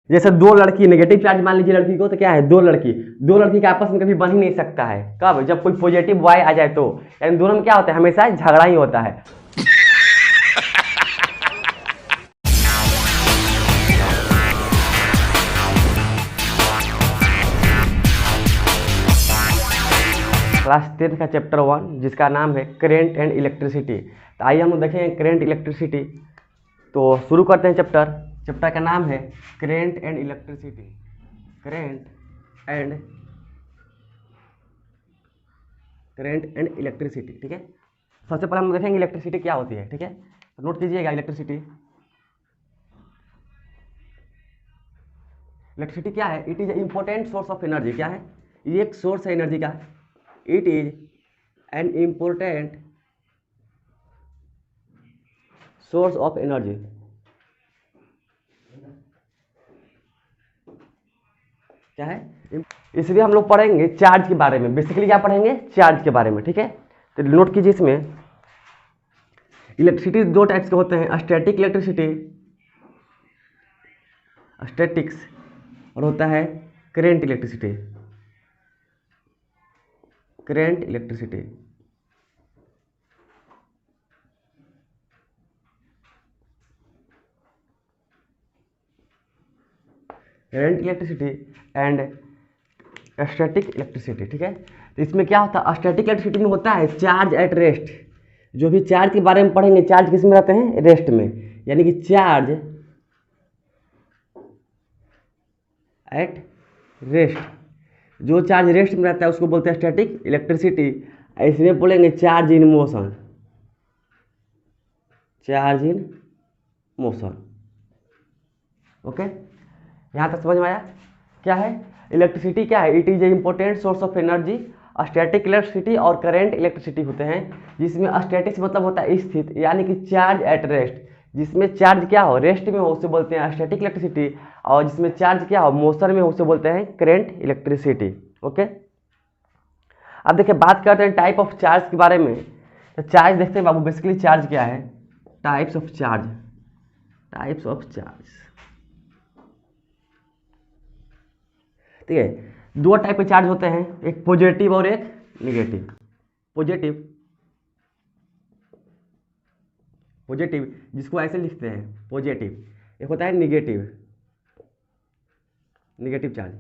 जैसे दो लड़की, नेगेटिव चार्ज मान लीजिए लड़की को, तो क्या है, दो लड़की का आपस में कभी बन ही नहीं सकता है। कब? जब कोई पॉजिटिव बॉय आ जाए तो, यानी दोनों में क्या होता है, हमेशा झगड़ा ही होता है। क्लास 10 का चैप्टर 1 जिसका नाम है करेंट एंड इलेक्ट्रिसिटी। तो आइए हम लोग देखेंगे करेंट इलेक्ट्रिसिटी। तो शुरू करते हैं चैप्टर का नाम है current and electricity. Current and electricity, ठीक है। सबसे पहले हम देखेंगे इलेक्ट्रिसिटी क्या होती है, ठीक है। तो नोट कीजिएगा इलेक्ट्रिसिटी क्या है। It is a important source of energy. क्या है? ये एक सोर्स है एनर्जी का। It is an important source of energy. क्या है? इसलिए हम लोग पढ़ेंगे चार्ज के बारे में। बेसिकली क्या पढ़ेंगे? चार्ज के बारे में, ठीक है। तो नोट कीजिए इसमें इलेक्ट्रिसिटी दो टाइप्स के होते हैं, स्टैटिक इलेक्ट्रिसिटी, स्टैटिक्स, और होता है current electricity. Current electricity and static electricity, ठीक है। तो इसमें क्या होता है, स्टैटिक इलेक्ट्रिसिटी में होता है चार्ज एट रेस्ट। जो भी चार्ज के बारे में पढ़ेंगे, चार्ज किस में रहते हैं? रेस्ट में, यानी कि चार्ज एट रेस्ट। जो चार्ज रेस्ट में रहता है उसको बोलते हैं स्टैटिक इलेक्ट्रिसिटी। इसमें बोलेंगे charge in motion. Charge in motion, okay. यहाँ तक समझ में आया? क्या है इलेक्ट्रिसिटी? क्या है? It is a important source of energy. Static electricity और करेंट इलेक्ट्रिसिटी होते हैं, जिसमें स्टैटिक मतलब होता है स्थित, यानी कि चार्ज एट रेस्ट। जिसमें चार्ज क्या हो, रेस्ट में हो, उसे बोलते हैं स्टैटिक इलेक्ट्रिसिटी। और जिसमें चार्ज क्या हो, मोशन में हो, उसे बोलते हैं करेंट इलेक्ट्रिसिटी, ओके। अब देखिए बात करते हैं टाइप ऑफ चार्ज के बारे में। तो चार्ज देखते हैं बाबू, बेसिकली चार्ज क्या है, टाइप्स ऑफ चार्ज। ठीक है, दो टाइप के चार्ज होते हैं, एक पॉजिटिव और एक निगेटिव। पॉजिटिव जिसको ऐसे लिखते हैं पॉजिटिव। एक होता है निगेटिव चार्ज,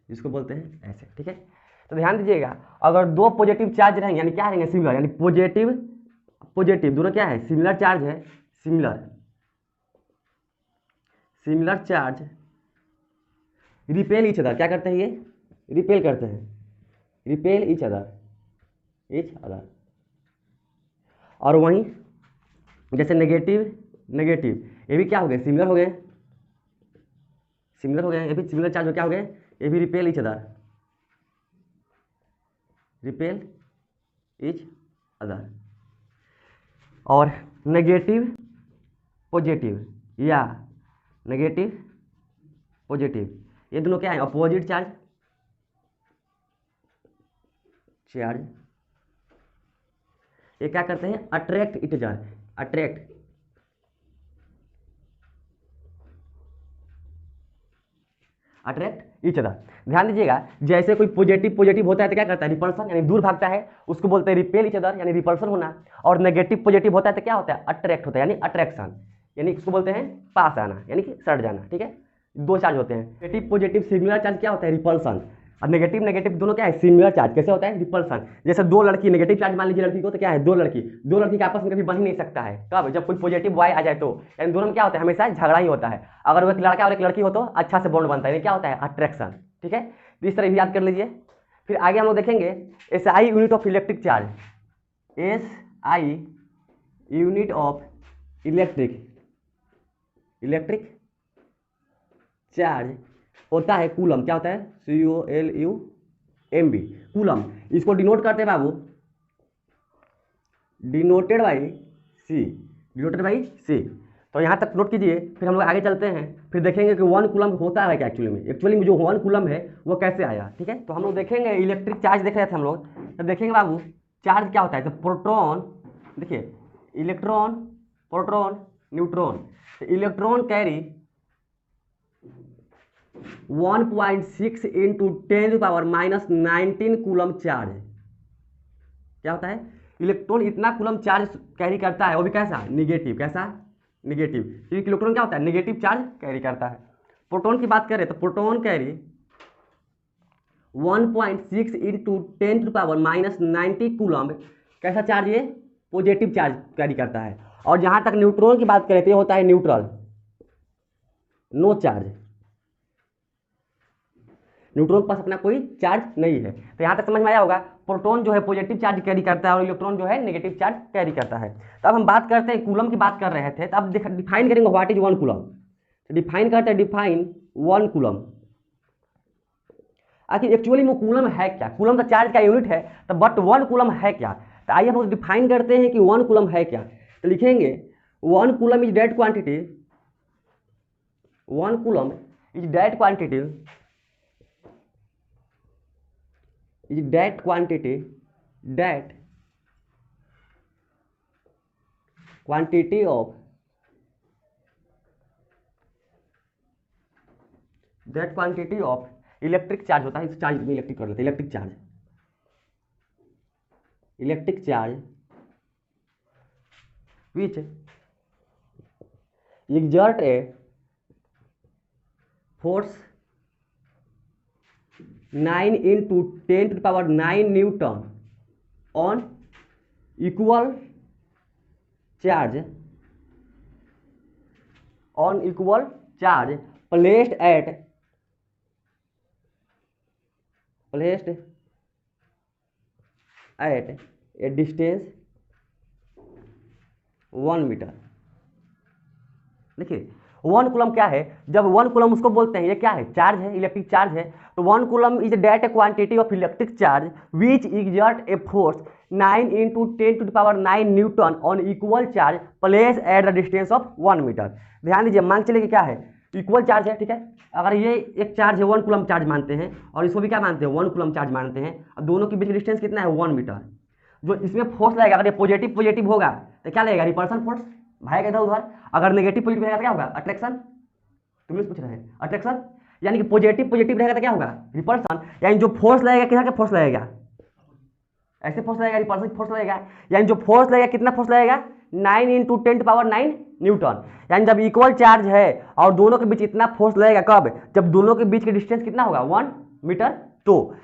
जिसको बोलते हैं ऐसे, ठीक है। तो ध्यान दीजिएगा, अगर दो पॉजिटिव चार्ज रहेंगे, यानी क्या रहेंगे, सिमिलर, यानी पॉजिटिव दोनों क्या है, सिमिलर चार्ज है। Similar charge repel each other. क्या करते हैं ये? रिपेल करते हैं, रिपेल ईच अदर। और वहीं जैसे नेगेटिव ये भी क्या हो गए, सिमिलर हो गए। ये भी सिमिलर चार्ज हो, क्या हो गए, ये भी रिपेल ईच अदर। और नेगेटिव पॉजिटिव ये दोनों क्या है, अपोजिट चार्ज। ये क्या करते हैं, अट्रैक्ट ईच अदर। ध्यान दीजिएगा, जैसे कोई पॉजिटिव होता है तो क्या करता है, रिपल्सन, यानी दूर भागता है, उसको बोलते हैं रिपेल ईच अदर, यानी रिपल्सन होना। और नेगेटिव पॉजिटिव होता है तो क्या होता है, अट्रैक्ट होता है, यानी अट्रैक्शन, यानी उसको बोलते हैं पास आना, यानी कि सट जाना, ठीक है। दो चार्ज होते हैं, नेगेटिव पॉजिटिव। सिमिलर चार्ज क्या होता है, रिपल्सन। और नेगेटिव दोनों क्या है, सिमिलर चार्ज। कैसे होता है, रिपल्सन। जैसे दो लड़की, नेगेटिव चार्ज मान लीजिए लड़की को, तो क्या है, दो लड़की का आपस में कभी बन ही नहीं सकता है। कब? जब कोई पॉजिटिव बॉय आ जाए तो, यानी दोनों में क्या होता है, हमेशा झगड़ा ही होता है। अगर वो एक लड़का और एक लड़की हो तो अच्छा से बॉन्ड बनता है, क्या होता है, अट्रैक्शन, ठीक है। तो इस तरह भी याद कर लीजिए। फिर आगे हम लोग देखेंगे SI unit of electric charge. SI unit of electric charge होता है कूलम। क्या होता है, COLUMB, कूलम। इसको डिनोट करते हैं बाबू, डिनोटेड बाई C। तो यहाँ तक नोट कीजिए। फिर हम लोग आगे चलते हैं, फिर देखेंगे कि 1 कूलम होता है क्या एक्चुअली में जो 1 कूलम है वो कैसे आया, ठीक है। तो हम लोग देखेंगे इलेक्ट्रिक चार्ज देख रहे थे हम लोग, तो देखेंगे बाबू चार्ज क्या होता है। तो प्रोटॉन, देखिए electron, proton, neutron. Electron carry 1.6 into 10⁻⁻19 coulomb charge. क्या होता है, इलेक्ट्रॉन इतना कूलम चार्ज कैरी करता है, वो भी कैसा, निगेटिव। कैसा, निगेटिव, क्योंकि इलेक्ट्रॉन क्या होता है, निगेटिव चार्ज कैरी करता है। प्रोटॉन की बात करें तो प्रोटॉन कैरी 1.6 इंटू 10⁻⁻90 कूलम कैसा चार्ज, ये पॉजिटिव चार्ज कैरी करता है। और जहां तक न्यूट्रॉन की बात करें तो ये होता है न्यूट्रल, नो चार्ज। न्यूट्रॉन के पास अपना कोई चार्ज नहीं है। तो यहाँ तक समझ में आया होगा, प्रोटॉन जो है पॉजिटिव चार्ज कैरी करता है और इलेक्ट्रॉन जो है नेगेटिव चार्ज कैरी करता है। तो अब हम बात करते हैं कूलम की बात कर रहे थे, तो अब डिफाइन करेंगे व्हाट इज 1 कूलम। तो डिफाइन करते हैं, डिफाइन 1 कूलम। आखिर एक्चुअली में कूलम है क्या, कूलम का चार्ज का यूनिट है, तो बट 1 कूलम है क्या। तो आइए हम डिफाइन करते हैं कि 1 कूलम है क्या। तो लिखेंगे 1 coulomb is that quantity, 1 coulomb is that quantity, is that quantity of electric charge होता है। इस चार्ज में इलेक्ट्रिक कर लेते हैं, electric charge which exert a force 9 into 10⁻⁹ newton on equal charge placed at a distance 1 metre. देखिए 1 coulomb क्या है, जब 1 कूलम उसको बोलते हैं, ये क्या है, चार्ज है, इलेक्ट्रिक चार्ज है। तो 1 coulomb is that quantity of electric charge which exert a force 9 into 10⁹ newton on equal charge place at the distance of 1 metre. ध्यान दीजिए, मान चलिए कि क्या है, इक्वल चार्ज है, ठीक है। अगर ये एक चार्ज है 1 कूलम चार्ज मानते हैं और इसको भी क्या मानते हैं, 1 कूलम चार्ज मानते हैं, और दोनों के बीच डिस्टेंस कितना है, 1 मीटर। जो इसमें फोर्स लगेगा, अगर ये पॉजिटिव होगा तो क्या लगेगा, रिपल्सन फोर्स, भागेगा इधर उधर। अगर नेगेटिव पॉजिटिव रहेगा तो क्या होगा, अट्रैक्शन। तुम लोग पूछ रहे हैं अट्रैक्शन, यानी कि पॉजिटिव रहेगा तो क्या होगा, रिपल्सन। यानी जो फोर्स लगेगा, कितना का फोर्स लगेगा, ऐसे फोर्स लगेगा, रिपल्सन फोर्स लगेगा। यानी जो फोर्स लगेगा, कितना फोर्स लगेगा, 9 into 10⁻⁹ न्यूटन। यानी जब इक्वल चार्ज है और दोनों के बीच इतना फोर्स लगेगा, कब, जब दोनों के बीच के डिस्टेंस कितना होगा, 1 मीटर। तो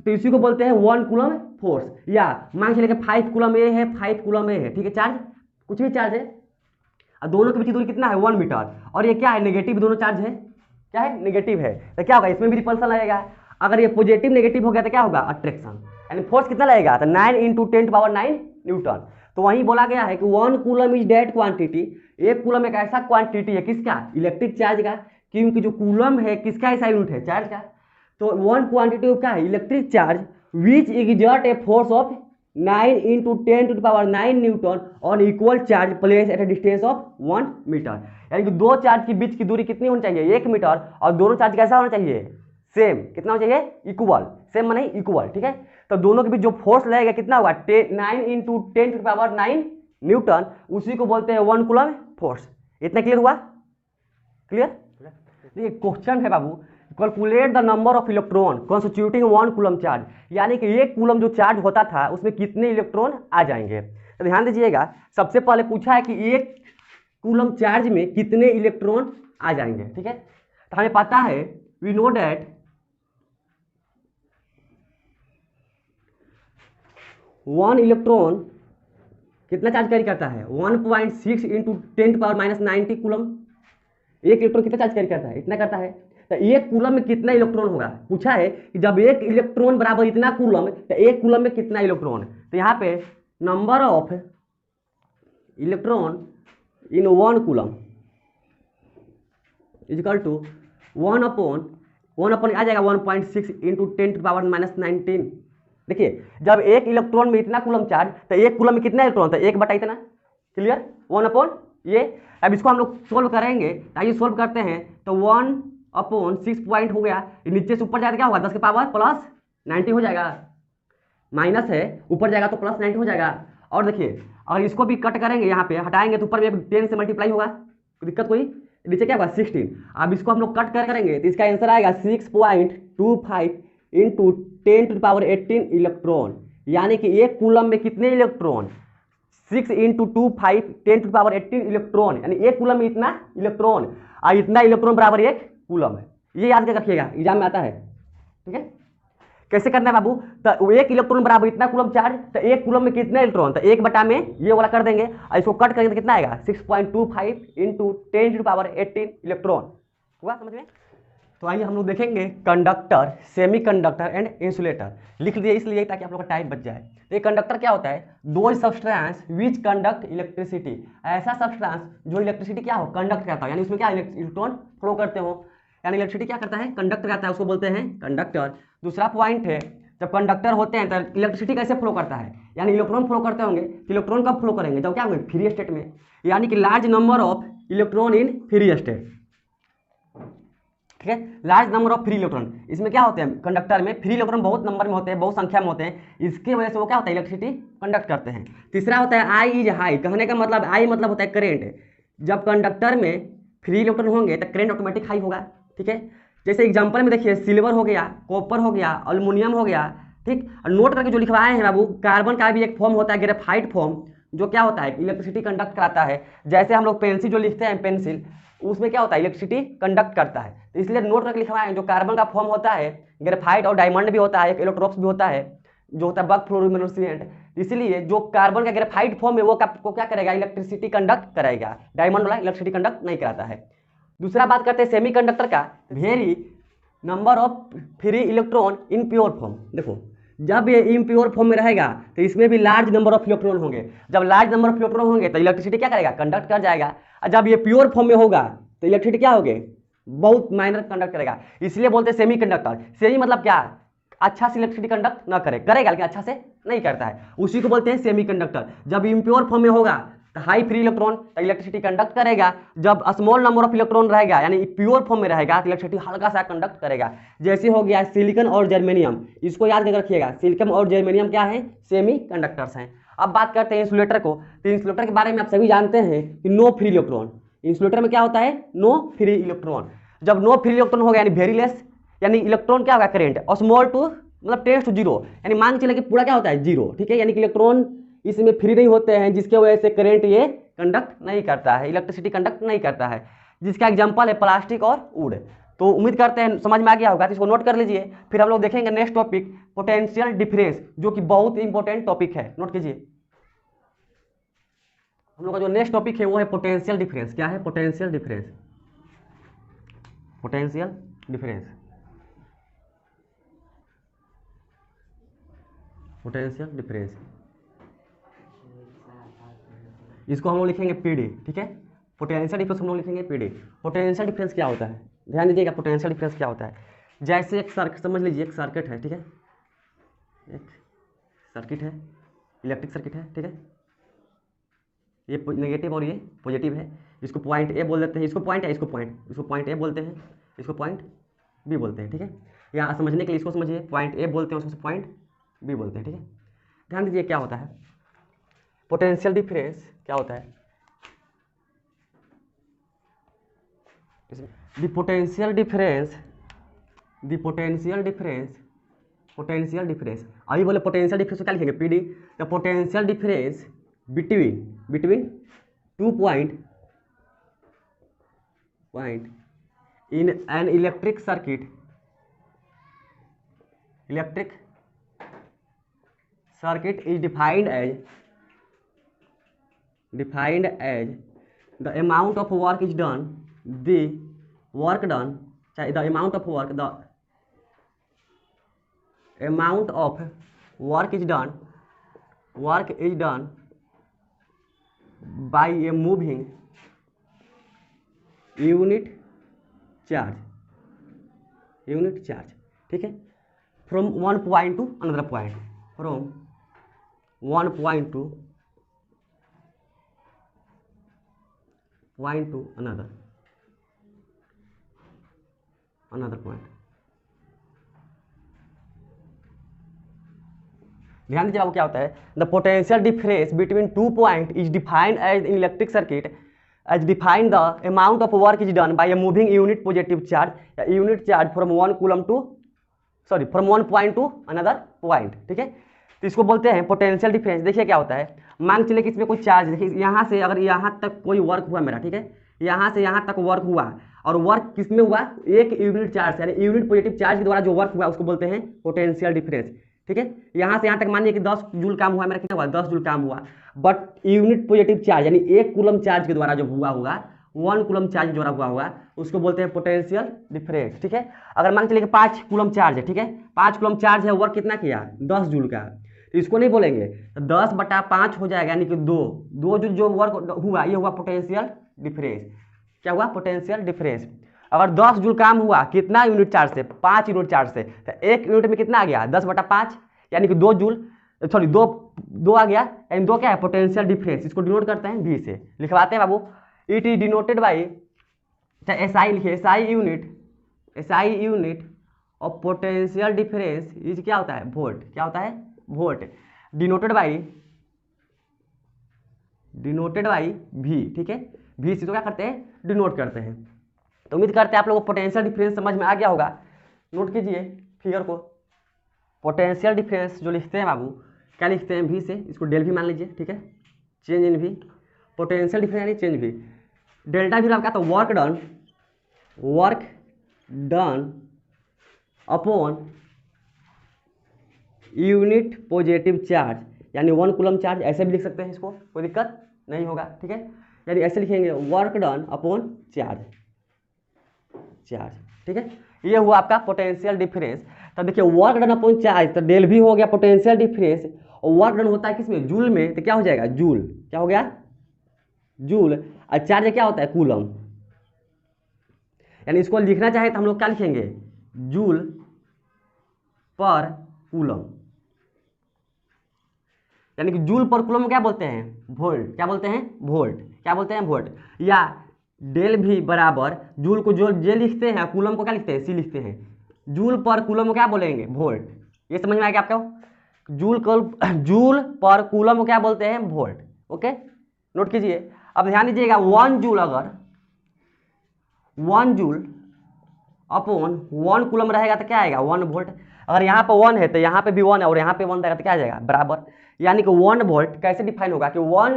इसी को बोलते हैं 1 कूलम फोर्स। या मान चलिए कि 5 कूलम ए है, 5 कूलम ए है, ठीक है, चार्ज, कुछ भी चार्ज है, और दोनों के बीच की दूरी कितना है, 1 मीटर। और ये क्या है, नेगेटिव, दोनों चार्ज है, क्या है, नेगेटिव है। तो क्या होगा, इसमें भी रिपल्सन लगेगा। अगर ये पॉजिटिव नेगेटिव हो गया तो क्या होगा, अट्रैक्शन। यानी फोर्स कितना लगेगा, तो 9 into 10⁻⁹ न्यूटन। तो वहीं बोला गया है कि 1 कूलम इज डेट क्वांटिटी, एक कूलम एक ऐसा क्वांटिटी है, किसका, इलेक्ट्रिक चार्ज का, क्योंकि जो कूलम है किसका ऐसा यूनिट है, चार्ज का। तो 1 क्वांटिटी क्या है, electric charge which exert a force of 9 into 10⁻⁹ newton on equal charge place at a distance of 1 metre. यानी कि दो चार्ज के बीच की दूरी कितनी होनी चाहिए, 1 मीटर, और दोनों चार्ज कैसा होना चाहिए, सेम। कितना होना चाहिए, इक्वल, सेम माने इक्वल, ठीक है। तो दोनों के बीच जो फोर्स लगेगा कितना होगा, 9 into 10⁻⁹ न्यूटन, उसी को बोलते हैं 1 कूलम फोर्स। इतना क्लियर हुआ, क्लियर। देखिए क्वेश्चन है बाबू, calculate the number of electron constituting 1 coulomb charge, यानी कि 1 कूलम जो चार्ज होता था उसमें कितने इलेक्ट्रॉन आ जाएंगे। तो ध्यान दीजिएगा, सबसे पहले पूछा है कि 1 कूलम चार्ज में कितने इलेक्ट्रॉन आ जाएंगे, ठीक है। तो हमें पता है, वी नो डेट 1 इलेक्ट्रॉन कितना चार्ज कैरी करता है, 1.6 into 10⁻⁻90 कूलम। एक इलेक्ट्रॉन कितना चार्ज कैरी करता है, इतना करता है। तो एक कूलम में कितना इलेक्ट्रॉन होगा, पूछा है कि जब एक इलेक्ट्रॉन बराबर इतना कूलम, तो एक कूलम में कितना इलेक्ट्रॉन। तो यहाँ पे number of electron in 1 coulomb is equal to 1 upon आ जाएगा 1.6 into 10⁻⁻19। देखिए जब एक इलेक्ट्रॉन में इतना कूलम चार्ज, तो एक कूलम में कितना इलेक्ट्रॉन था, 1 बटा इतना, क्लियर, 1 अपॉन ये। अब इसको हम लोग सोल्व करेंगे, आइए सोल्व करते हैं। तो 1/6 पॉइंट हो गया, नीचे से ऊपर जाएगा क्या होगा, 10 के पावर प्लस 90 हो जाएगा, माइनस है, ऊपर जाएगा तो प्लस 90 हो जाएगा। और देखिए अगर इसको भी कट करेंगे, यहाँ पे हटाएंगे तो ऊपर में 10 से मल्टीप्लाई होगा, दिक्कत कोई, नीचे क्या होगा 16। अब इसको हम लोग कट करेंगे तो इसका आंसर आएगा 6.25 इंटू 10⁻18 इलेक्ट्रॉन, यानी कि एक कूलम में कितने इलेक्ट्रॉन, 6 इंटू 25 10⁻18 इलेक्ट्रॉन, यानी एक कूलम में इतना इलेक्ट्रॉन, और इतना इलेक्ट्रॉन बराबर एक कूलम है। ये याद करके रखिएगा, एग्जाम में आता है। ठीक है, कैसे करना है बाबू, तो एक इलेक्ट्रॉन बराबर इतना कूलम चार्ज, तो एक कूलम में कितने इलेक्ट्रॉन, तो एक बटा में ये वाला कर देंगे और इसको कट करेंगे तो कितना आएगा 6.25 इंटू 10⁻18 इलेक्ट्रॉन। हुआ समझ में। तो आइए हम लोग देखेंगे conductor, semi conductor and insulator. लिख दिए इसलिए ताकि आप लोग का टाइम बच जाए। तो ये कंडक्टर क्या होता है, दो सब्सटेंस विच कंडक्ट इलेक्ट्रिसिटी, ऐसा सब्सटेंस जो इलेक्ट्रिसिटी क्या हो कंडक्ट करता हो, यानी उसमें क्या इलेक्ट्रॉन फ्लो करते हो, यानी इलेक्ट्रिसिटी क्या करता है कंडक्ट करता है, उसको बोलते हैं कंडक्टर। दूसरा पॉइंट है, जब कंडक्टर होते हैं तो इलेक्ट्रिसिटी कैसे फ्लो करता है, यानी इलेक्ट्रॉन फ्लो करते होंगे, इलेक्ट्रॉन कब फ्लो करेंगे, जब क्या होंगे फ्री स्टेट में, यानी कि large number of electron in free state. ठीक है, large number of free electron, इसमें क्या होते हैं कंडक्टर में फ्री इलेक्ट्रॉन बहुत नंबर में होते हैं, बहुत संख्या में होते हैं, इसकी वजह से वो क्या होता है इलेक्ट्रिसिटी कंडक्ट करते हैं। तीसरा होता है आई इज हाई, कहने का मतलब आई मतलब होता है करेंट, जब कंडक्टर में फ्री इलेक्ट्रॉन होंगे तो करेंट ऑटोमेटिक हाई होगा। ठीक है, जैसे एग्जांपल में देखिए सिल्वर हो गया, कॉपर हो गया, एल्युमिनियम हो गया। ठीक, नोट करके जो लिखवाए हैं बाबू, कार्बन का भी एक फॉर्म होता है ग्रेफाइट फॉर्म, जो क्या होता है इलेक्ट्रिसिटी कंडक्ट कराता है। जैसे हम लोग पेंसिल जो लिखते हैं पेंसिल, उसमें क्या होता है इलेक्ट्रिसिटी कंडक्ट करता है, तो इसलिए नोट करके लिखवाए हैं। जो कार्बन का फॉर्म होता है ग्रेफाइट और डायमंड भी होता है, एक इलेक्ट्रोप्स भी होता है जो होता है बक फ्लोरोमिनेसेंट, इसलिए जो कार्बन का ग्रेफाइट फॉर्म है वो को क्या करेगा इलेक्ट्रिसिटी कंडक्ट करेगा, डायमंड वाला इलेक्ट्रिसिटी कंडक्ट नहीं कराता है। दूसरा बात करते हैं सेमी कंडक्टर का, very number of free electron in pure form. देखो जब ये इम्प्योर फॉर्म में रहेगा तो इसमें भी लार्ज नंबर ऑफ इलेक्ट्रॉन होंगे, जब लार्ज नंबर ऑफ इलेक्ट्रॉन होंगे तो इलेक्ट्रिसिटी क्या करेगा कंडक्ट कर जाएगा, और जब ये प्योर फॉर्म में होगा तो इलेक्ट्रिसिटी क्या होगी बहुत माइनर कंडक्ट करेगा, इसलिए बोलते हैं सेमी कंडक्टर। सेमी मतलब क्या, अच्छा से इलेक्ट्रिसिटी कंडक्ट ना करेगा लेकिन अच्छा से नहीं करता है, उसी को बोलते हैं सेमी कंडक्टर। जब इम्प्योर फॉर्म में होगा तो हाई फ्री इलेक्ट्रॉन तो इलेक्ट्रिसिटी कंडक्ट करेगा, जब स्मॉल नंबर ऑफ इलेक्ट्रॉन रहेगा यानी प्योर फॉर्म में रहेगा तो इलेक्ट्रिसिटी हल्का सा कंडक्ट करेगा। जैसे हो गया सिलिकॉन और जर्मेनियम, इसको याद करके रखिएगा, सिलिकॉन और जर्मेनियम क्या है सेमी कंडक्टर्स हैं। अब बात करते हैं इंसुलेटर को, तो इंसुलेटर के बारे में आप सभी जानते हैं कि नो फ्री इलेक्ट्रॉन, इंसुलेटर में क्या होता है नो फ्री इलेक्ट्रॉन। जब नो फ्री इलेक्ट्रॉन हो गया यानी वेरी लेस, यानी इलेक्ट्रॉन क्या होगा करेंट, और स्मॉल टू मतलब टेंड्स टू जीरो, यानी मान चले कि पूरा क्या होता है जीरो। ठीक है, यानी कि इलेक्ट्रॉन इसमें फ्री नहीं होते हैं, जिसके वजह से करंट ये कंडक्ट नहीं करता है, इलेक्ट्रिसिटी कंडक्ट नहीं करता है, जिसका एग्जांपल है प्लास्टिक और वुड। तो उम्मीद करते हैं समझ में आ गया होगा, तो इसको नोट कर लीजिए। फिर हम लोग देखेंगे नेक्स्ट टॉपिक पोटेंशियल डिफरेंस, जो कि बहुत इंपॉर्टेंट टॉपिक है, नोट कीजिए। हम लोग का जो नेक्स्ट टॉपिक है वो है पोटेंशियल डिफरेंस। क्या है potential difference, potential difference, potential difference, इसको हम लोग लिखेंगे पीडी। ठीक है, पोटेंशियल डिफरेंस हम लोग लिखेंगे पीडी। पोटेंशियल डिफरेंस क्या होता है, ध्यान दीजिएगा पोटेंशियल डिफरेंस क्या होता है। जैसे एक सर्किट समझ लीजिए, एक सर्किट है, ठीक है, एक सर्किट है, इलेक्ट्रिक सर्किट है, ठीक है, ये नेगेटिव और ये पॉजिटिव है, इसको पॉइंट ए बोल देते हैं, इसको पॉइंट है, इसको पॉइंट ए बोलते हैं, इसको पॉइंट बी बोलते हैं। ठीक है, या समझने के लिए इसको समझिए, पॉइंट ए बोलते हैं, उसको पॉइंट बी बोलते हैं। ठीक है, ध्यान दीजिए क्या होता है पोटेंशियल डिफरेंस क्या होता है, the potential difference, the potential difference, potential difference, अभी बोले पोटेंशियल डिफरेंस क्या लिखेंगे PD, the potential difference between 2 point in an electric circuit is defined as the amount of work is done, the work done, the amount of work, the amount of work is done by a moving unit charge, ठीक है, from one point to another point, from one point to another point। ध्यान दीजिए आपको क्या होता है, the potential difference between 2 point is defined as in electric circuit as define the amount of work is done by a moving unit positive charge या unit charge from one coulomb to from one point to another point. ठीक है, तो इसको बोलते हैं potential difference. देखिए क्या होता है, मान चले कि इसमें कोई चार्ज, देखिए यहाँ से अगर यहाँ तक कोई वर्क हुआ मेरा, ठीक है, यहाँ से यहाँ तक वर्क हुआ और वर्क किसमें हुआ, एक यूनिट चार्ज यानी यूनिट पॉजिटिव चार्ज के द्वारा जो वर्क हुआ उसको बोलते हैं पोटेंशियल डिफरेंस। ठीक है, यहाँ से यहाँ तक मानिए कि 10 जूल काम हुआ मेरा, कितना हुआ 10 जूल काम हुआ, बट यूनिट पॉजिटिव चार्ज यानी एक कूलम चार्ज के द्वारा जो हुआ होगा, वन कूलम चार्ज के द्वारा हुआ होगा उसको बोलते हैं पोटेंशियल डिफरेंस। ठीक है, अगर मान चलिए कि 5 कूलम चार्ज है, ठीक है, 5 कूलम चार्ज है, वर्क कितना किया 10 जूल का, तो इसको नहीं बोलेंगे, तो 10/5 हो जाएगा यानी कि 2 जूल जो वर्क हुआ ये हुआ पोटेंशियल डिफरेंस। क्या हुआ, पोटेंशियल डिफरेंस। अगर 10 जूल काम हुआ कितना यूनिट चार्ज से, 5 यूनिट चार्ज से, तो एक यूनिट में कितना आ गया 10/5 यानी कि 2 जूल, सॉरी 2 आ गया, यानी 2 क्या है पोटेंशियल डिफरेंस। इसको डिनोट करते हैं V से, लिखवाते हैं बाबू, it is denoted by, SI लिखिए, SI यूनिट और पोटेंशियल डिफरेंस इज क्या होता है वोल्ट, क्या होता है वोल्ट, डिनोटेड बाई V। ठीक है, V से तो क्या करते हैं डिनोट करते हैं। तो उम्मीद करते हैं आप लोगों को पोटेंशियल डिफरेंस समझ में आ गया होगा। नोट कीजिए फिगर को, पोटेंशियल डिफरेंस जो लिखते हैं बाबू, क्या लिखते हैं V से, इसको डेल भी मान लीजिए। ठीक है, change in V, potential difference यानी चेंज V, डेल्टा भी आपका, तो work done upon unit positive charge यानी 1 कूलम चार्ज, ऐसे भी लिख सकते हैं इसको, कोई दिक्कत नहीं होगा। ठीक है, यानी ऐसे लिखेंगे वर्क डन अपॉन चार्ज। ठीक है, ये हुआ आपका पोटेंशियल डिफरेंस। तो देखिए वर्क डन अपॉन चार्ज, तो डेल भी हो गया पोटेंशियल डिफरेंस, और वर्क डन होता है किसमें, जूल में, तो क्या हो जाएगा जूल, क्या हो गया जूल, और चार्ज क्या होता है कूलम, यानी इसको लिखना चाहे तो हम लोग क्या लिखेंगे जूल पर कूलम, यानी कि जूल पर कूलम क्या बोलते हैं वोल्ट, क्या बोलते हैं वोल्ट, क्या बोलते हैं वोल्ट। या डेल भी बराबर जूल को जो जे लिखते हैं, कूलम को क्या लिखते हैं सी लिखते हैं, जूल पर कूलम को क्या बोलेंगे वोल्ट। ये समझ में आ गया आपको, जूल पर कूलम को क्या बोलते हैं वोल्ट। ओके, नोट कीजिए। अब ध्यान दीजिएगा 1 जूल, अगर 1 जूल अपॉन 1 कूलम रहेगा तो क्या आएगा 1 वोल्ट। अगर यहाँ पे 1 है तो यहाँ पे भी 1 है और यहाँ पे 1 रहेगा तो क्या आ जाएगा बराबर, यानी कि 1 वोल्ट कैसे डिफाइन होगा कि 1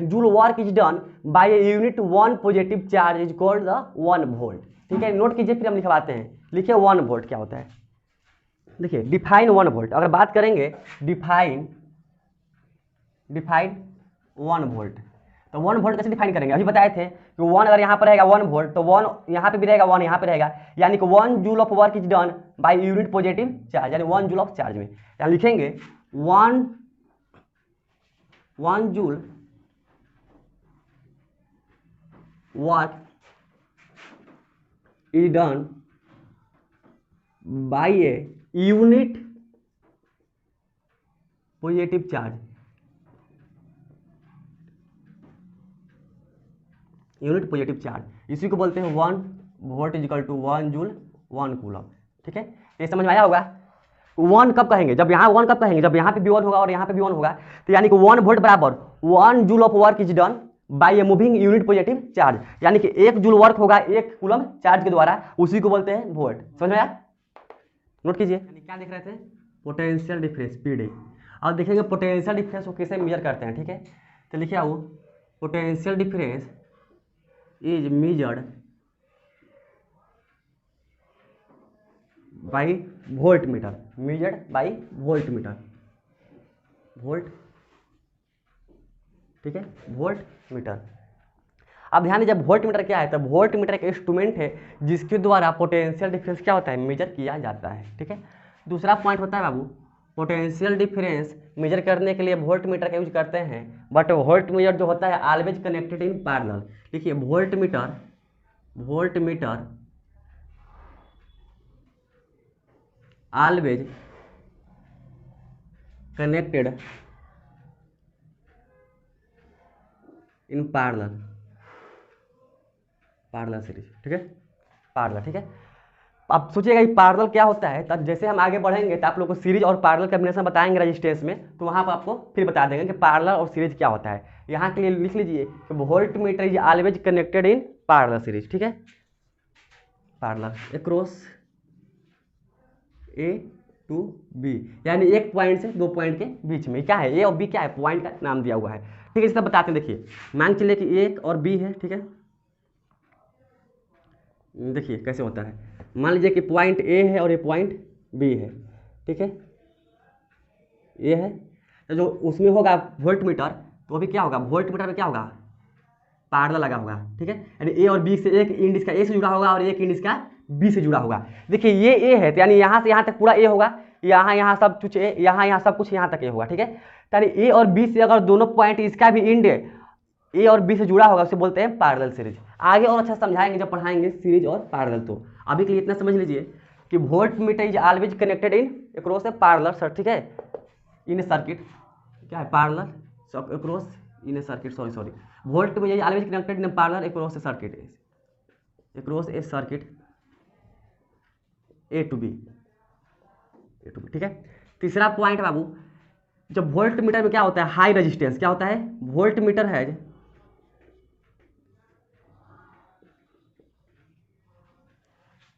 joule work is done by a unit 1 positive charge is called the 1 volt. ठीक है, नोट कीजिए, फिर हम लिखवाते हैं, लिखिए 1 वोल्ट क्या होता है। देखिए डिफाइन 1 वोल्ट, अगर बात करेंगे डिफाइन 1 वोल्ट, तो 1 वोल्ट कैसे डिफाइन करेंगे, अभी बताए थे कि 1 अगर यहाँ पर रहेगा 1 वोल्ट, तो 1 यहाँ पे भी रहेगा, 1 यहाँ पे रहेगा, यानी कि 1 joule of work is done by unit positive charge, यानी 1 जूल ऑफ चार्ज में, यहाँ लिखेंगे 1 joule work is done by a unit positive charge, unit positive charge, इसी को बोलते हैं 1 volt equal to 1 joule 1 coulomb. ठीक है, ये समझ में आया होगा। 1 कब कहेंगे, जब यहाँ 1 कब कहेंगे, जब यहाँ पे भी 1 होगा और यहाँ पे भी 1 होगा, तो यानी कि 1 वोल्ट बराबर 1 joule of work is done by a moving unit positive charge, यानी कि 1 जूल वर्क होगा 1 कूलम चार्ज के द्वारा, उसी को बोलते हैं वोल्ट। समझ में आया, नोट कीजिए। क्या देख रहे थे, पोटेंशियल डिफरेंस PD। अब देखेंगे पोटेंशियल डिफरेंस को कैसे मेजर करते हैं। ठीक है, तो लिखिए वो potential difference is measured by voltmeter, volt. ठीक है, वोल्टमीटर। अब ध्यान दीजिए वोल्टमीटर क्या है, तो वोल्टमीटर एक इंस्ट्रूमेंट है जिसके द्वारा पोटेंशियल डिफरेंस क्या होता है मेजर किया जाता है। ठीक है, दूसरा पॉइंट होता है बाबू, पोटेंशियल डिफरेंस मेजर करने के लिए वोल्टमीटर का यूज करते हैं, बट वोल्टमीटर जो होता है ऑलवेज कनेक्टेड इन पैरेलल। देखिए voltmeter always connected in parallel series. ठीक है, पैरेलल। ठीक है, अब सोचिएगा कि पैरेलल क्या होता है, तब जैसे हम आगे बढ़ेंगे तो आप लोग को सीरीज और पैरेलल कॉम्बिनेशन बताएंगे रेजिस्टेंस में, तो वहाँ पर आपको फिर बता देंगे कि पैरेलल और सीरीज क्या होता है। यहाँ के लिए लिख लीजिए कि volt meter is always connected in parallel series, ठीक है, parallel across A to B, यानी एक पॉइंट से दो पॉइंट के बीच में। क्या है ए और बी, क्या है पॉइंट का नाम दिया हुआ है, ठीक है। इस तरह बताते हैं, देखिए मान चलिए कि एक और बी है, ठीक है। देखिए कैसे होता है, मान लीजिए कि पॉइंट ए है और ये पॉइंट बी है, ठीक है, ये है। तो जो उसमें होगा वोल्ट मीटर, तो अभी क्या होगा, वोल्ट मीटर में क्या होगा, पैरेलल लगा होगा, ठीक है। यानी ए और बी से एक इंड इसका ए से जुड़ा होगा और एक इंड इसका बी से जुड़ा होगा। देखिए ये ए है, तो यानी यहाँ से यहाँ तक पूरा ए होगा, यहाँ सब कुछ ए, यहाँ सब कुछ यहाँ तक ए होगा, ठीक है। यानी ए और बी से अगर दोनों पॉइंट इसका भी इंड ए और बी से जुड़ा होगा, उसे बोलते हैं पैरेलल सीरीज। आगे और अच्छा समझाएंगे जब पढ़ाएंगे सीरीज और पैरेलल। तो अभी के लिए इतना समझ लीजिए कि volt meter is always connected in across a parallel circuit, ठीक है, इन ए सर्किट, क्या है parallel across in a circuit, sorry volt में always connected in parallel across a circuit, across a circuit A to B, ठीक है। तीसरा point बाबू, जब volt meter में क्या होता है, हाई रेजिस्टेंस, क्या होता है, वोल्ट मीटर है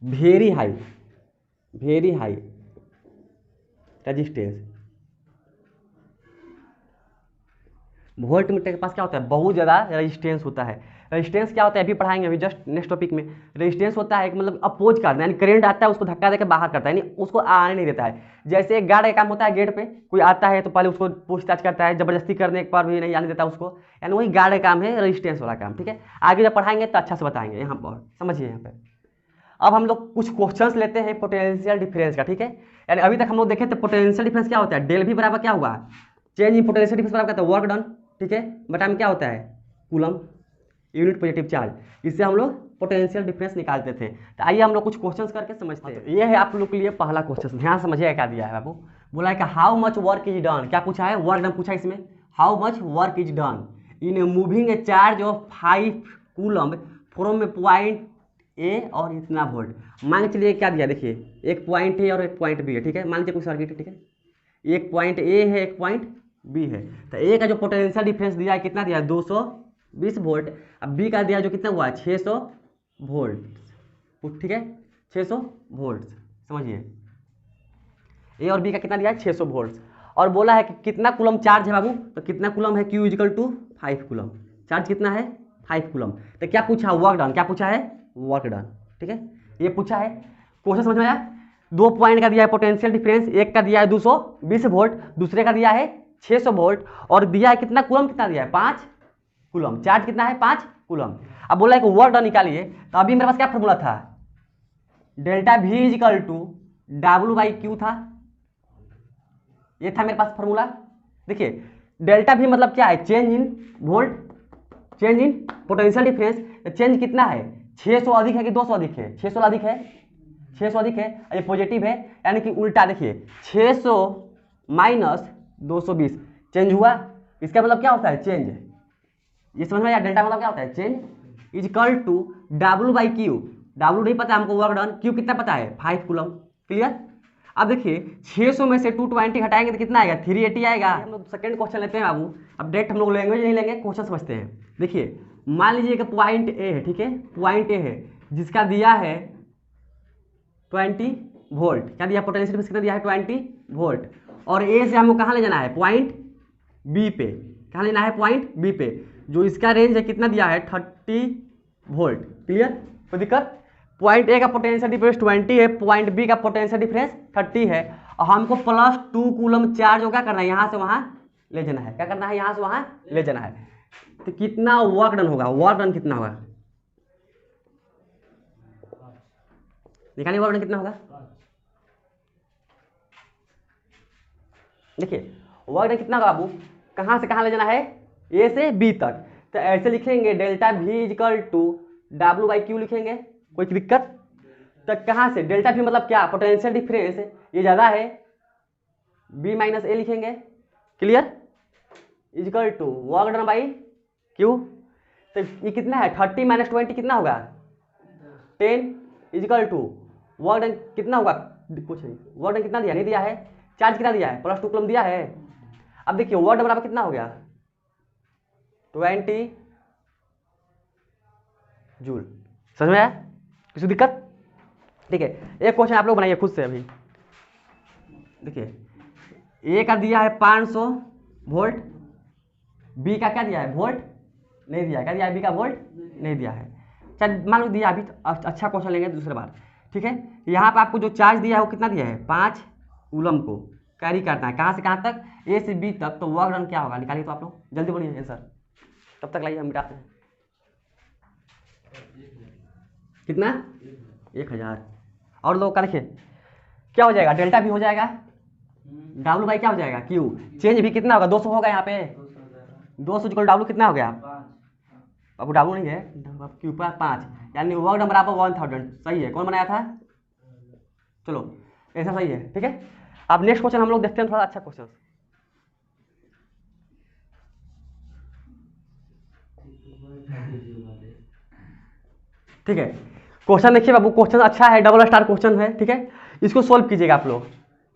very high resistance. Volt meter के पास क्या होता है, बहुत ज़्यादा रेजिस्टेंस होता है। रेजिस्टेंस क्या होता है अभी पढ़ाएंगे, अभी जस्ट नेक्स्ट टॉपिक में। रेजिस्टेंस होता है मतलब अपोज करना, यानी करंट आता है उसको धक्का देकर बाहर करता है, यानी उसको आने नहीं देता है। जैसे एक गार्ड का काम होता है, गेट पे कोई आता है तो पहले उसको पूछताछ करता है, जबरदस्ती करने के बाद भी नहीं आने देता उसको, यानी वही गार्ड का काम है, रेजिस्टेंस वाला काम, ठीक है। आगे जब पढ़ाएंगे तो अच्छा से बताएंगे, यहाँ पर समझिए। यहाँ पे अब हम लोग कुछ क्वेश्चंस लेते हैं पोटेंशियल डिफरेंस का, ठीक है। यानी अभी तक हम लोग देखे तो पोटेंशियल डिफरेंस क्या होता है, डेल भी बराबर क्या हुआ, चेंज इन पोटेंशियल डिफरेंस बराबर क्या होता है, वर्क डन, ठीक है, बटा में क्या होता है, कूलम यूनिट पॉजिटिव चार्ज। इससे हम लोग पोटेंशियल डिफरेंस निकालते थे। तो आइए हम लोग कुछ क्वेश्चंस करके समझते हैं। ये है आप लोग के लिए पहला क्वेश्चन, ध्यान समझिए क्या दिया है बाबू। बोला है कि how much work is done, क्या पूछा है, वर्क डन पूछा है इसमें। How much work is done in moving A charge of 5 coulomb from A point ए और इतना वोल्ट। मान के चलिए क्या दिया, देखिए एक पॉइंट ए और एक पॉइंट बी है, ठीक है। मान लीजिए कोई सर्किट है, ठीक है, एक पॉइंट ए है एक पॉइंट बी है। तो ए का जो पोटेंशियल डिफरेंस दिया है कितना दिया है, 220 वोल्ट। अब बी का दिया जो कितना हुआ है, 600 वोल्ट, ठीक है, 600 वोल्ट, समझिए। ए और बी का कितना दिया है, 600 वोल्ट। और बोला है कि कितना कूलम चार्ज है बाबू, तो कितना कूलम है, Q equal to 5 coulomb. Charge कितना है, 5 कूलम। तो क्या पूछा, वर्क डन, क्या पूछा है, वर्क डन, ठीक है, ये पूछा है। क्वेश्चन समझ में आया। 2 पॉइंट का दिया है पोटेंशियल डिफरेंस, एक का दिया है 220 वोल्ट, दूसरे का दिया है 600 वोल्ट, और दिया है कितना कूलम, कितना दिया है, 5 कूलम। चार्ज कितना है, 5 कूलम। अब बोला है कि वर्क डन निकालिए। तो अभी मेरे पास क्या फॉर्मूला था, delta V equal to W/Q था, ये था मेरे पास फॉर्मूला। देखिए डेल्टा V मतलब क्या है, change in volt, change in potential difference. Change कितना है, 600 अधिक है कि 200 अधिक है, 600 अधिक है, 600 अधिक है, ये पॉजिटिव है, यानी कि उल्टा। देखिए 600 माइनस 220 चेंज हुआ, इसका मतलब क्या होता है, चेंज। ये समझ में आया, डेल्टा मतलब क्या होता है, change is equal to W/Q। W नहीं पता हमको, वर्क डन। Q कितना पता है, 5 कूलम, क्लियर। अब देखिए 600 में से 220 हटाएंगे तो कितना आएगा, 380 आएगा। हम लोग सेकंड क्वेश्चन लेते हैं बाबू। अब डायरेक्ट हम लोग लैंग्वेज नहीं लेंगे, क्वेश्चन समझते हैं। देखिए मान लीजिए कि पॉइंट ए है, ठीक है, पॉइंट ए है जिसका दिया है 20 वोल्ट। क्या दिया, पोटेंशियल डिफरेंस कितना दिया है, 20 वोल्ट। और ए से हमको कहाँ ले जाना है, पॉइंट बी पे। कहाँ लेना है, पॉइंट बी पे, जो इसका रेंज है कितना दिया है, 30 वोल्ट, क्लियर, कोई दिक्कत। पॉइंट ए का पोटेंशियल डिफरेंस 20 है, पॉइंट बी का पोटेंशियल डिफरेंस 30 है, और हमको +2 कूलम चार्ज को क्या करना है, यहाँ से वहाँ ले जाना है। क्या करना है, यहाँ से वहाँ ले जाना है। तो कितना वर्क डन होगा, वर्क डन कितना होगा, निकालिए वर्क डन कितना होगा। देखिए वर्क डन कितना होगा बाबू, कहाँ से कहाँ ले जाना है, ए से बी तक। तो ऐसे लिखेंगे delta V equal to W/Q लिखेंगे, कोई दिक्कत। तो कहाँ से, डेल्टा V मतलब क्या, पोटेंशियल डिफरेंस, ये ज़्यादा है, B माइनस ए लिखेंगे, clear, equal to work done by Q। तो ये कितना है, 30 माइनस 20 कितना होगा, 10 इक्वल टू वर्क डन कितना होगा, कुछ नहीं, वर्क डन कितना दिया, नहीं दिया है, चार्ज कितना दिया है, +2 कूलम दिया है। अब देखिए वर्क डन बराबर कितना हो गया, 20 जूल। समझ में आया, किसी दिक्कत? ठीक है, एक क्वेश्चन आप लोग बनाइए खुद से अभी। देखिए ए का दिया है 500 वोल्ट, बी का क्या दिया है, वोल्ट नहीं दिया है, क्या दिया है, बी का वोल्ट नहीं दिया है। चल मान लो दिया, अभी तो अच्छा क्वेश्चन लेंगे दूसरे बार। ठीक है, यहाँ पे आपको जो चार्ज दिया है वो कितना दिया है, 5 कूलम को कैरी करना है, कहाँ से कहाँ तक, ए से बी तक। तो वर्क डन क्या होगा, निकालिए तो आप लोग, जल्दी बोलिए आंसर, तब तक लाइए हम मिटाते हैं। कितना, 1000। और लोग का देखिए क्या हो जाएगा, डेल्टा भी हो जाएगा, डब्लू बाई क्या हो जाएगा, क्यू, चेंज भी कितना होगा, 200 होगा यहाँ पे, 200 इक्वल डब्लू कितना हो गया, अब डब्लू नहीं है, क्यू पर 5, यानी वर्क डन बराबर 1000। सही है, कौन बनाया था, चलो ऐसा सही है। ठीक है, अब नेक्स्ट क्वेश्चन हम लोग देखते हैं, थोड़ा अच्छा क्वेश्चन। ठीक है, क्वेश्चन देखिए बाबू, क्वेश्चन अच्छा है, डबल स्टार क्वेश्चन है। ठीक है, इसको सोल्व कीजिएगा आप लोग।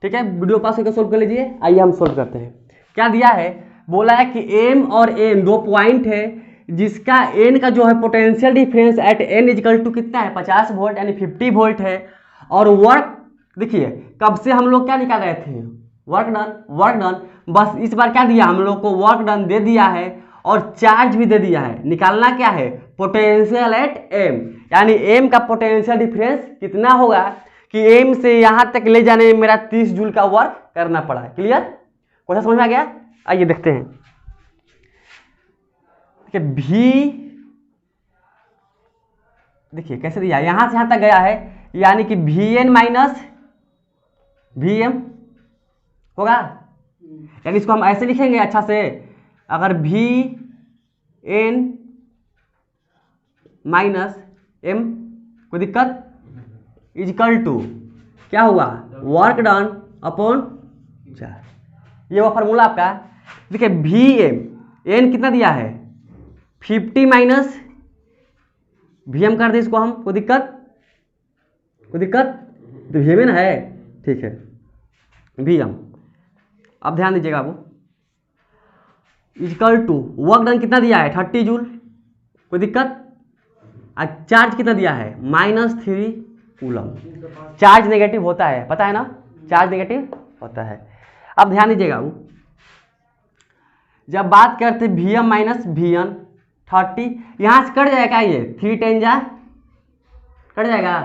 ठीक है, वीडियो पास करके सोल्व कर लीजिए। आइए हम सोल्व करते हैं। क्या दिया है, बोला है कि एम और एन 2 पॉइंट है, जिसका एन का जो है potential difference at N equal to कितना है, 50 वोल्ट यानी 50 वोल्ट है। और वर्क देखिए कब से हम लोग क्या निकाल रहे थे, वर्क डन, वर्क डन, बस इस बार क्या दिया हम लोग को, वर्क डन दे दिया है और चार्ज भी दे दिया है। निकालना क्या है, पोटेंशियल एट एम, यानी एम का पोटेंशियल डिफरेंस कितना होगा कि एम से यहां तक ले जाने में मेरा 30 जूल का वर्क करना पड़ा है। क्लियर, क्वेश्चन समझ में आ गया? आइए देखते हैं कि भी देखिए कैसे दिया, यहां से यहां तक गया है, यानी कि V N minus V M होगा, यानी इसको हम ऐसे लिखेंगे अच्छा से, अगर वी एन माइनस एम, कोई दिक्कत, इजकल टू क्या हुआ, वर्क डन अपॉन चार्ज। ये वो फार्मूला आपका। देखिए वी एम, एन कितना दिया है 50 माइनस वी एम कर दे इसको हम, कोई दिक्कत, कोई दिक्कत, तो वी एम है, ठीक है, वी एम। अब ध्यान दीजिएगा वो, इजकल टू वर्क डन कितना दिया है 30 जूल, कोई दिक्कत, और चार्ज कितना दिया है -3 कूलम। चार्ज नेगेटिव होता है, पता है ना, चार्ज नेगेटिव होता है। अब ध्यान दीजिएगा वो, जब बात करते V M minus V N 30, यहां से कट जाएगा, ये 3 10 जा कट जाएगा,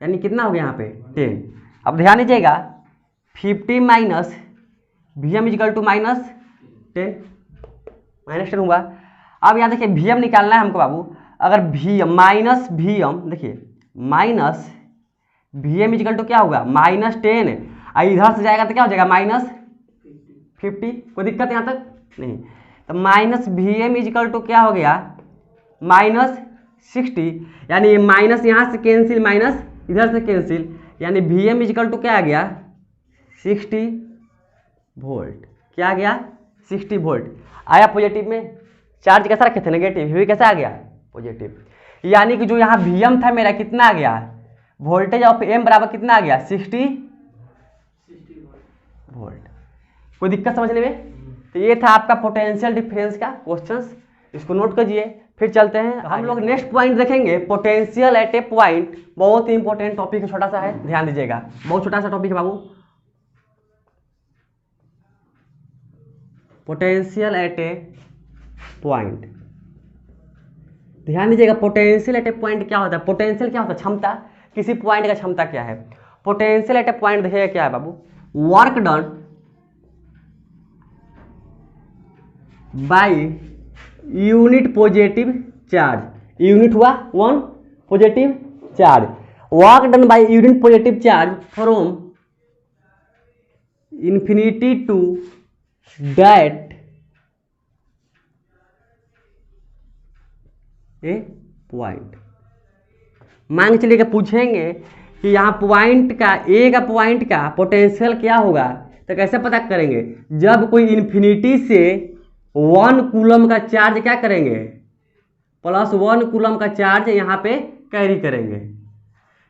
यानी कितना हो गया यहाँ पे 10। अब ध्यान दीजिएगा 50 minus V M equal to -10, -10 हुआ। अब यहाँ देखिए वी एम निकालना है हमको बाबू, अगर V M minus V M, देखिए minus V M equal to क्या होगा -10, और इधर से जाएगा तो क्या हो जाएगा -50, कोई दिक्कत यहाँ तक नहीं। तो minus V M equal to क्या हो गया -60, यानी माइनस यहाँ से कैंसिल, माइनस इधर से कैंसिल, यानी वी एम इजिकल टू क्या आ गया 60 वोल्ट। क्या आ गया 60 वोल्ट आया पॉजिटिव में। चार्ज कैसा रखे थे नेगेटिव, वी कैसा आ गया पॉजिटिव, यानी कि जो यहाँ वी एम था मेरा कितना आ गया, वोल्टेज ऑफ एम बराबर कितना आ गया 60 वोल्ट। कोई दिक्कत समझने में? तो ये था आपका पोटेंशियल डिफरेंस का क्वेश्चंस, इसको नोट कीजिए। फिर चलते हैं हम लोग नेक्स्ट पॉइंट देखेंगे, पोटेंशियल एट ए पॉइंट। बहुत ही इंपॉर्टेंट टॉपिक है, छोटा सा है, ध्यान दीजिएगा, बहुत छोटा सा टॉपिक है बाबू। पोटेंशियल एट ए पॉइंट, ध्यान दीजिएगा। पोटेंशियल एट ए पॉइंट क्या होता है, पोटेंशियल क्या होता है, क्षमता, किसी पॉइंट का क्षमता क्या है। पोटेंशियल एट ए पॉइंट देखिएगा क्या है बाबू, work done by unit positive charge, unit हुआ 1 positive charge, work done by unit positive charge from infinity to that A point. मान के चलिए कि पूछेंगे कि यहाँ पॉइंट का, ए का पॉइंट का पोटेंशियल क्या होगा, तो कैसे पता करेंगे, जब कोई इन्फिनिटी से 1 कूलम का चार्ज क्या करेंगे, +1 कूलम का चार्ज यहाँ पे कैरी करेंगे,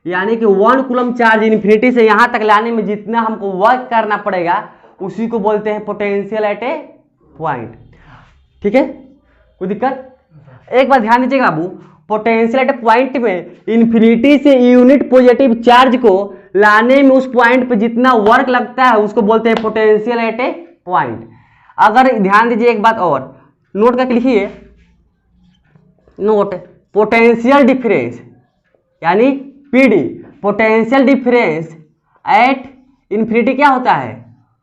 यानी कि 1 कूलम चार्ज इन्फिनिटी से यहाँ तक लाने में जितना हमको वर्क करना पड़ेगा उसी को बोलते हैं पोटेंशियल एट ए पॉइंट। ठीक है, कोई दिक्कत? एक बार ध्यान दीजिएगा बाबू, पोटेंशियल एट ए पॉइंट में इन्फिनिटी से यूनिट पॉजिटिव चार्ज को लाने में उस पॉइंट पे जितना वर्क लगता है उसको बोलते हैं पोटेंशियल एट ए पॉइंट। अगर ध्यान दीजिए एक बात और, नोट करके लिखिए, नोट पोटेंशियल डिफरेंस यानी PD, potential difference at infinity क्या होता है?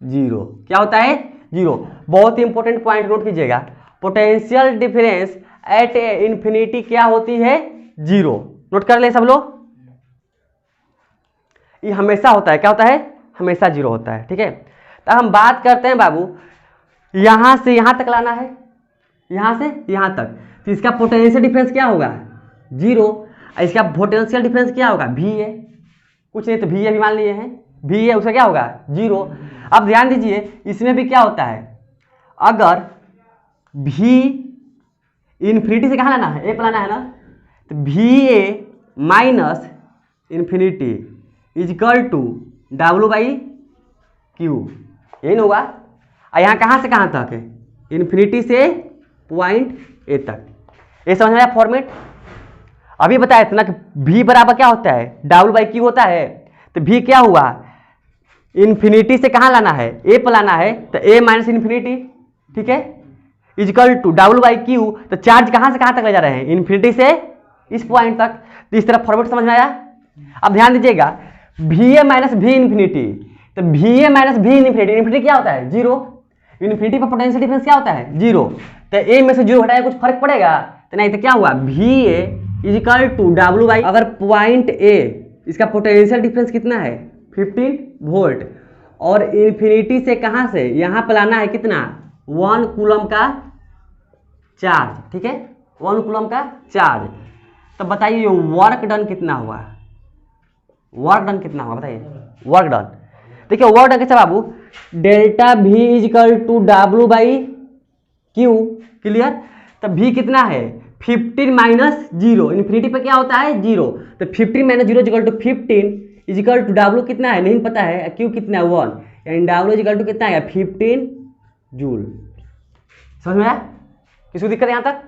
जीरो। क्या होता है? जीरो। बहुत ही इंपॉर्टेंट पॉइंट नोट कीजिएगा, पोटेंशियल डिफरेंस एट इन्फिनिटी क्या होती है? जीरो। नोट कर ले सब लोग, ये हमेशा होता है। क्या होता है? हमेशा जीरो होता है। ठीक है, तो हम बात करते हैं बाबू, यहां से यहां तक लाना है, यहां से यहां तक, तो इसका पोटेंशियल डिफरेंस क्या होगा? जीरो। इसका पोटेंशियल डिफरेंस क्या होगा? भी है, कुछ नहीं तो भी है भी मान लिए हैं, भी है, उसका क्या होगा? जीरो। अब ध्यान दीजिए, इसमें भी क्या होता है, अगर भी इन्फिनिटी से कहाँ लाना है? ए पर लाना है ना, तो V A minus infinity equal to W by Q, यही ना होगा। और यहाँ कहाँ से कहाँ तक है? इन्फिनिटी से पॉइंट ए तक। ये समझ में आया फॉर्मेट? अभी बताया था ना कि भी बराबर क्या होता है? डब्ल्यू बाई क्यू होता है। तो भी क्या हुआ? इन्फिनिटी से कहाँ लाना है? ए पर लाना है, तो ए माइनस इन्फिनिटी, ठीक है, equal to W by Q. तो चार्ज कहाँ से कहाँ तक ले जा रहे हैं? इन्फिनिटी से इस पॉइंट तक। तो इस तरह फॉर्मेट समझ में आया? अब ध्यान दीजिएगा, भी ए माइनस भी इन्फिनिटी, तो V A minus V infinity, infinity क्या होता है? जीरो। इन्फिनिटी पर पोटेंशियल डिफरेंस क्या होता है? जीरो। तो ए में से जीरो हटाया कुछ फर्क पड़ेगा? तो नहीं, तो क्या हुआ? भी A equal to W by, अगर पॉइंट ए इसका पोटेंशियल डिफरेंस कितना है? 15 वोल्ट, और इन्फिनिटी से कहाँ से यहाँ पर लाना है कितना? 1 कूलम का चार्ज। ठीक है, 1 कूलम का चार्ज। तो बताइए वर्क डन कितना हुआ? वर्क डन कितना हुआ बताइए? वर्क डन, देखिए वर्क डन कैसे बाबू? डेल्टा भी equal to W by Q. Clear? तो भी कितना है? 15 माइनस जीरो, इन्फिनिटी पे क्या होता है? जीरो। तो 15 minus zero equal to 15 equal to W कितना है? नहीं पता है, क्यू कितना है? 1, यानी डब्ल्यू इजकल टू कितना है? 15 जूल। समझ में आया? किसी को दिक्कत है यहाँ तक?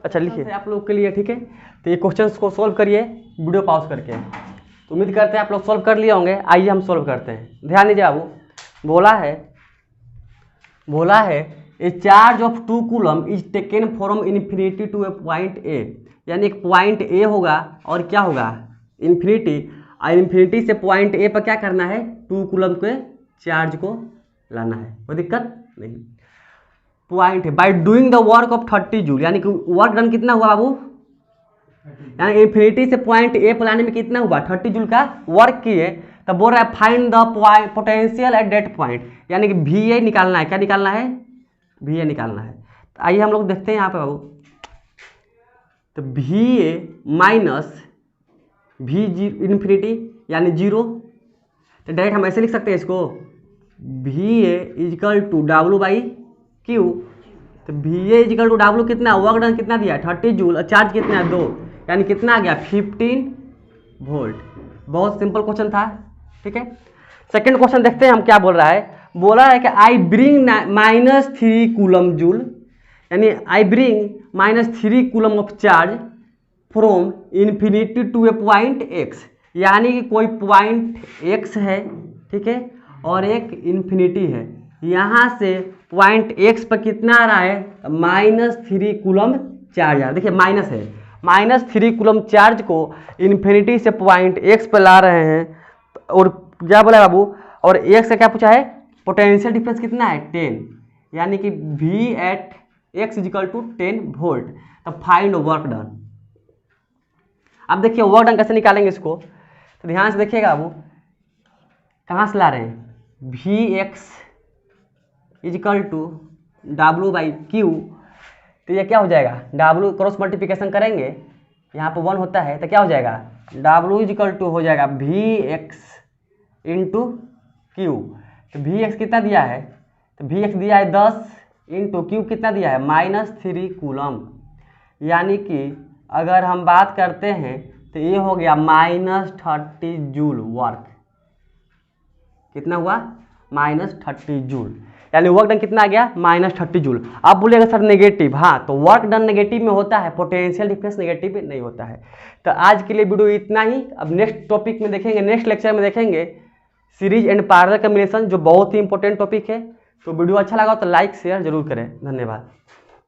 अच्छा लिखिए आप लोग के लिए। ठीक है, तो ये क्वेश्चंस को सोल्व करिए वीडियो पॉज करके। तो उम्मीद करते हैं आप लोग सोल्व कर लिए होंगे। आइए हम सोल्व करते हैं। ध्यान दीजिए बाबू, बोला है a charge of 2 coulomb is taken from infinity to a point A, यानी एक पॉइंट ए होगा और क्या होगा? इन्फिनिटी। और इन्फिनिटी से पॉइंट ए पर क्या करना है? 2 कूलम के चार्ज को लाना है। कोई दिक्कत नहीं। पॉइंट है by doing the work of 30 joule, यानी कि वर्क डन कितना हुआ बाबू? यानी इन्फिनिटी से पॉइंट ए पर लाने में कितना हुआ? 30 जूल का वर्क किए। तब बोल रहा है find the potential at that point, यानी कि भी ए निकालना है। क्या निकालना है? भी ए निकालना है। तो आइए हम लोग देखते हैं यहाँ पे बाबू, तो V A minus V infinity यानी जीरो। तो डायरेक्ट हम ऐसे लिख सकते हैं इसको, V A equal to W by Q. तो V A equal to W कितना? वर्क डन कितना दिया? 30 जूल, और चार्ज कितना है? 2, यानी कितना आ गया? 15 वोल्ट। बहुत सिंपल क्वेश्चन था। ठीक है, सेकंड क्वेश्चन देखते हैं हम क्या बोल रहा है। बोला है कि आई ब्रिंग -3 कूलम जूल, यानी I bring -3 coulomb of charge from infinity to a point X, यानी कि कोई पॉइंट एक्स है, ठीक है, और एक इन्फिनिटी है। यहाँ से पॉइंट एक्स पर कितना आ रहा है? -3 कूलम चार्ज आ रहा है। देखिए माइनस है, -3 कूलम चार्ज को इन्फिनिटी से पॉइंट एक्स पर ला रहे हैं। और क्या बोला बाबू? और एक्स से क्या पूछा है? पोटेंशियल डिफरेंस कितना है? 10, यानी कि V at X equal to 10 volt. तो फाइंड वर्क डन। अब देखिए वर्क डन कैसे निकालेंगे इसको, तो ध्यान से देखिएगा बाबू, कहाँ से ला रहे हैं? भी X equal to W by Q. तो ये क्या हो जाएगा? डब्ल्यू क्रॉस मल्टीप्लिकेशन करेंगे, यहाँ पर 1 होता है, तो क्या हो जाएगा? डब्ल्यू इजिकल टू हो जाएगा भी एक्स इंटू क्यू। तो भी एक्स कितना दिया है? तो भी एक्स दिया है 10 इंटू क्यू कितना दिया है? -3 कूलम। यानी कि अगर हम बात करते हैं तो तो ये हो गया -30 जूल वर्क। कितना हुआ? -30 जूल, यानी वर्क डन कितना आ गया? -30 जूल। आप बोलिएगा सर नेगेटिव, हाँ तो वर्क डन नेगेटिव में होता है, पोटेंशियल डिफरेंस नेगेटिव में नहीं होता है। तो आज के लिए वीडियो इतना ही। अब नेक्स्ट टॉपिक में देखेंगे, नेक्स्ट लेक्चर में देखेंगे सीरीज एंड पैरेलल कॉम्बिनेशन, जो बहुत ही इंपॉर्टेंट टॉपिक है। तो वीडियो अच्छा लगा तो लाइक शेयर जरूर करें। धन्यवाद।